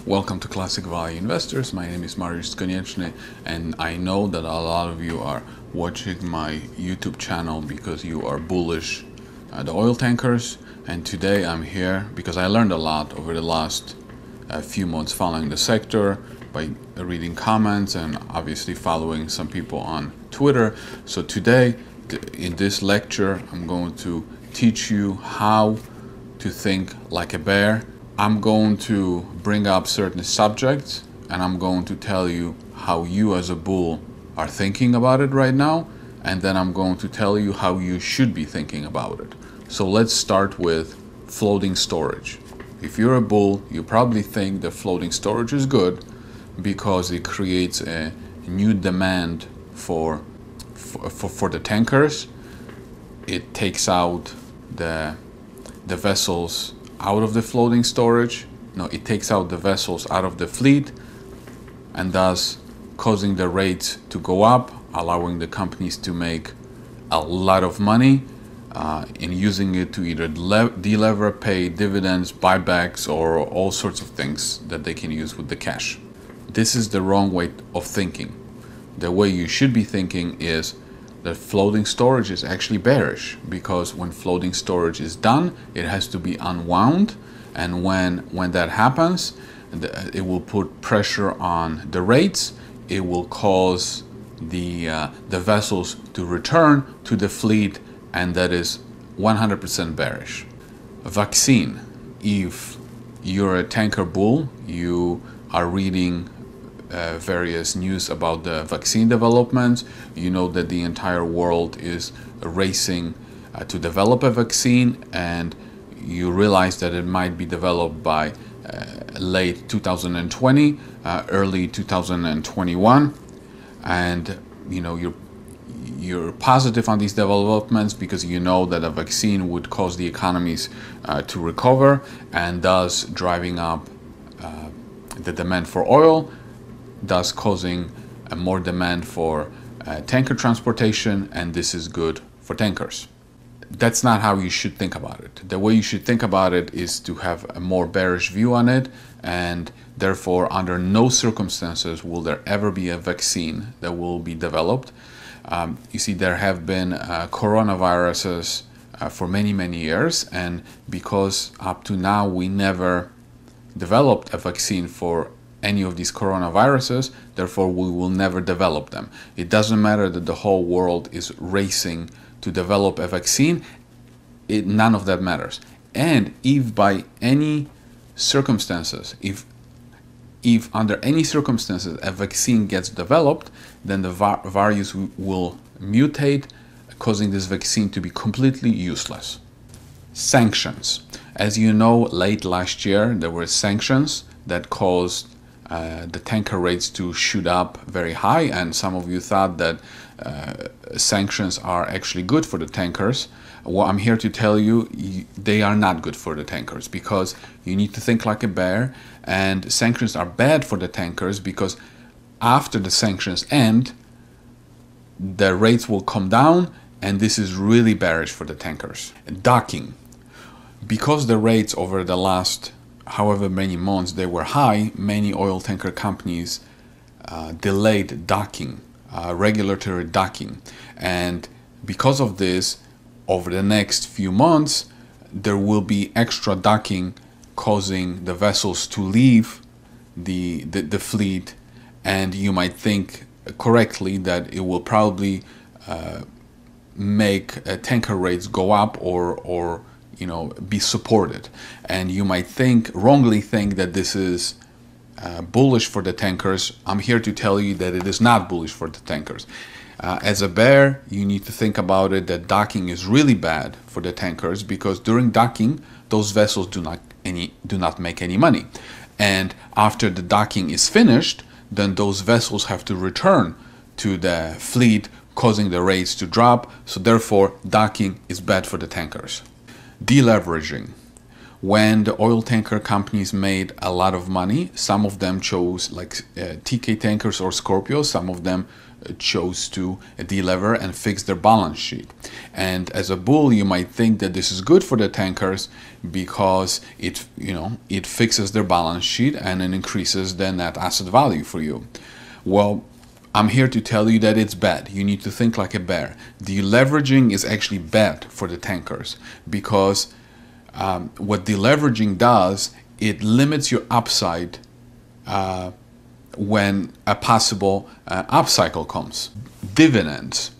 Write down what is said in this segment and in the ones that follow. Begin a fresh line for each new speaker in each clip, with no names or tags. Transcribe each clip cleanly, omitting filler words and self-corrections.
Welcome to Classic Value Investors. My name is Mariusz Konieczny, and I know that a lot of you are watching my YouTube channel because you are bullish the oil tankers. And today I'm here because I learned a lot over the last few months following the sector by reading comments and obviously following some people on Twitter. So today in this lecture I'm going to teach you how to think like a bear. I'm going to bring up certain subjects and I'm going to tell you how you as a bull are thinking about it right now, and then I'm going to tell you how you should be thinking about it. So let's start with floating storage. If you're a bull, you probably think that floating storage is good because it creates a new demand for the tankers. It takes out the vessels out of the floating storage. No, it takes out the vessels out of the fleet and thus causing the rates to go up, allowing the companies to make a lot of money in using it to either delever, pay dividends, buybacks, or all sorts of things that they can use with the cash. This is the wrong way of thinking. The way you should be thinking is that floating storage is actually bearish, because when floating storage is done, it has to be unwound, and when that happens, it will put pressure on the rates. It will cause the vessels to return to the fleet, and that is 100% bearish. Vaccine. If you're a tanker bull, you are reading various news about the vaccine developments. You know that the entire world is racing to develop a vaccine, and you realize that it might be developed by late 2020, early 2021, and you know you're positive on these developments because you know that a vaccine would cause the economies to recover, and thus driving up the demand for oil, thus causing more demand for tanker transportation, and this is good for tankers. That's not how you should think about it. The way you should think about it is to have a more bearish view on it, and therefore under no circumstances will there ever be a vaccine that will be developed. You see, there have been coronaviruses for many years, and because up to now we never developed a vaccine for any of these coronaviruses, therefore we will never develop them. It doesn't matter that the whole world is racing to develop a vaccine. None of that matters. And if by any circumstances, if under any circumstances a vaccine gets developed, then the virus will mutate, causing this vaccine to be completely useless. Sanctions. As you know, late last year there were sanctions that caused the tanker rates to shoot up very high, and some of you thought that sanctions are actually good for the tankers. Well, I'm here to tell you they are not good for the tankers, because you need to think like a bear, and sanctions are bad for the tankers because after the sanctions end, the rates will come down, and this is really bearish for the tankers. Docking. Because the rates over the last however many months they were high, many oil tanker companies delayed docking, regulatory docking, and because of this, over the next few months there will be extra docking, causing the vessels to leave the fleet, and you might think correctly that it will probably make tanker rates go up or be supported, and you might wrongly think that this is bullish for the tankers. I'm here to tell you that it is not bullish for the tankers. As a bear, you need to think about it that docking is really bad for the tankers, because during docking those vessels do not make any money, and after the docking is finished, then those vessels have to return to the fleet, causing the rates to drop. So therefore docking is bad for the tankers. Deleveraging. when the oil tanker companies made a lot of money, some of them chose, like TK Tankers or Scorpio, some of them chose to delever and fix their balance sheet. And as a bull, you might think that this is good for the tankers because it fixes their balance sheet and it increases the net asset value for you. Well, I'm here to tell you that it's bad. You need to think like a bear. Deleveraging is actually bad for the tankers because what deleveraging does, it limits your upside when a possible upcycle comes. Dividends.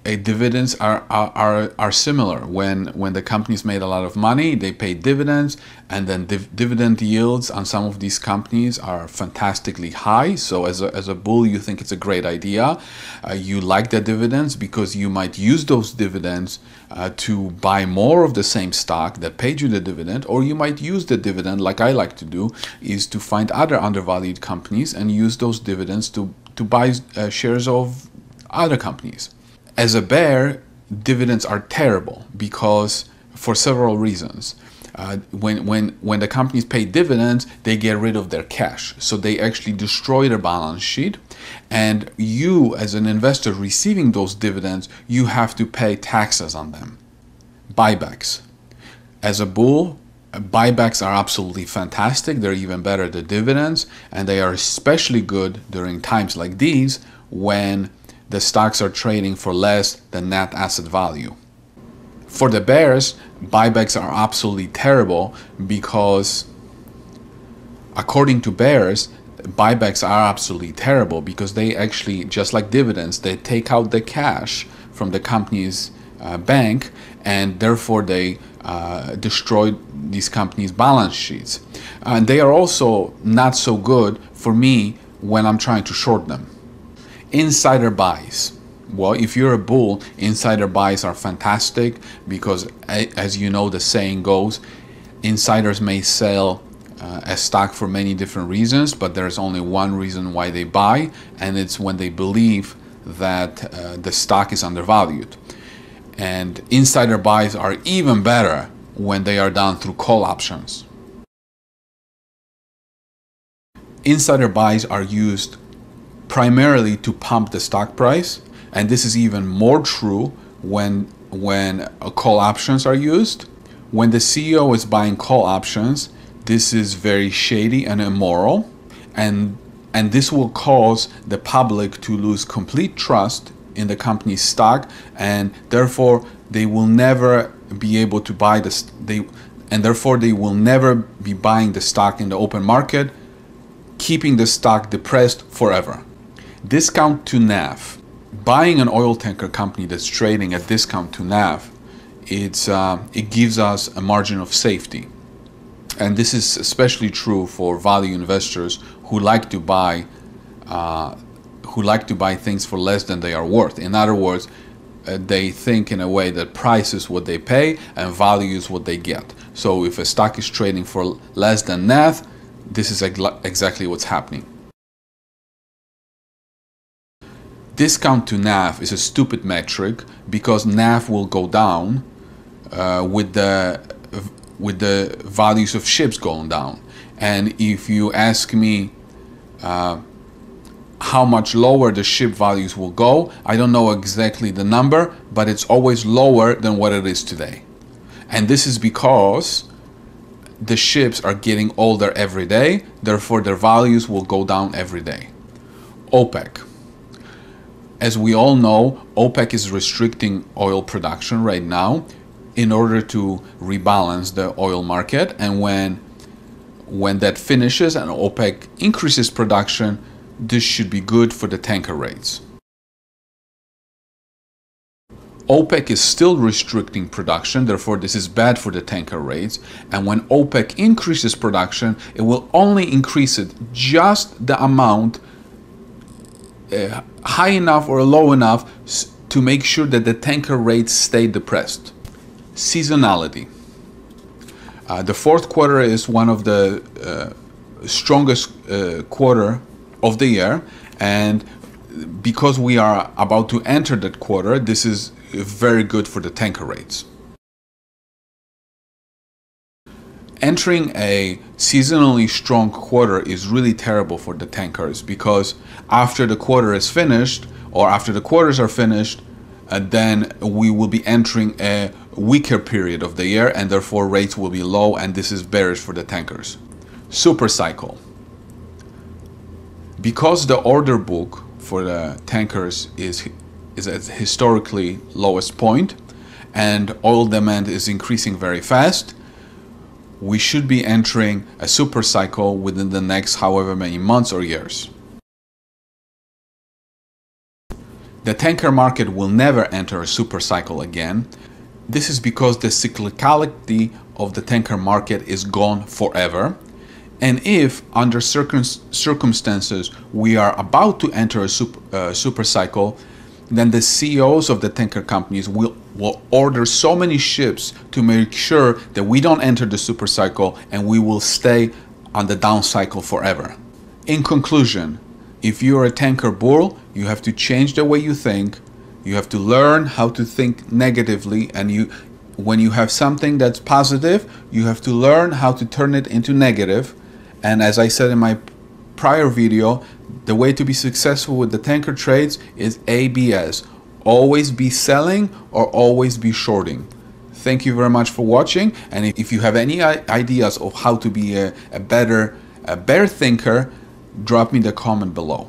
Dividends are similar. When the companies made a lot of money, they paid dividends, and then dividend yields on some of these companies are fantastically high. So as a bull, you think it's a great idea. You like the dividends because you might use those dividends to buy more of the same stock that paid you the dividend, or you might use the dividend, like I like to do, is to find other undervalued companies and use those dividends to buy shares of other companies. As a bear, dividends are terrible because for several reasons. When the companies pay dividends, they get rid of their cash. So they actually destroy their balance sheet. And you, as an investor receiving those dividends, you have to pay taxes on them. Buybacks. As a bull, buybacks are absolutely fantastic. They're even better than dividends. And they are especially good during times like these when the stocks are trading for less than net asset value. For the bears, buybacks are absolutely terrible because, according to bears, buybacks are absolutely terrible because they actually, just like dividends, they take out the cash from the company's bank, and therefore they destroy these companies' balance sheets. And they are also not so good for me when I'm trying to short them. Insider buys. Well, if you're a bull, insider buys are fantastic because, as you know, the saying goes, insiders may sell a stock for many different reasons, but there's only one reason why they buy, and it's when they believe that the stock is undervalued. And insider buys are even better when they are done through call options. Insider buys are used primarily to pump the stock price, and this is even more true when call options are used. When the CEO is buying call options, this is very shady and immoral, and this will cause the public to lose complete trust in the company's stock, and therefore they will never be able to buy therefore they will never be buying the stock in the open market, keeping the stock depressed forever. Discount to NAV. Buying an oil tanker company that's trading at discount to NAV, it gives us a margin of safety. And this is especially true for value investors who like to buy things for less than they are worth. In other words, they think in a way that price is what they pay and value is what they get. So if a stock is trading for less than NAV, this is exactly what's happening. Discount to NAV is a stupid metric because NAV will go down with the values of ships going down. And if you ask me how much lower the ship values will go, I don't know exactly the number, but it's always lower than what it is today. And this is because the ships are getting older every day, therefore their values will go down every day. OPEC. As we all know, OPEC is restricting oil production right now in order to rebalance the oil market, and when that finishes and OPEC increases production, this should be good for the tanker rates. OPEC is still restricting production, therefore this is bad for the tanker rates, and when OPEC increases production, it will only increase it just the amount high enough or low enough to make sure that the tanker rates stay depressed. Seasonality. The fourth quarter is one of the strongest quarter of the year, and because we are about to enter that quarter, this is very good for the tanker rates. Entering a seasonally strong quarter is really terrible for the tankers, because after the quarter is finished, or after the quarters are finished, then we will be entering a weaker period of the year, and therefore rates will be low, and this is bearish for the tankers. Super cycle. Because the order book for the tankers is at historically lowest point, and oil demand is increasing very fast, we should be entering a super cycle within the next however many months or years. The tanker market will never enter a super cycle again. This is because the cyclicality of the tanker market is gone forever. And if under circumstances we are about to enter a super cycle, then the CEOs of the tanker companies will order so many ships to make sure that we don't enter the super cycle and we will stay on the down cycle forever. In conclusion, if you're a tanker bull, you have to change the way you think. You have to learn how to think negatively, and when you have something that's positive, you have to learn how to turn it into negative. And as I said in my prior video, the way to be successful with the tanker trades is ABS. Always be selling or always be shorting. Thank you very much for watching. And if you have any ideas of how to be a better bear thinker, drop me the comment below.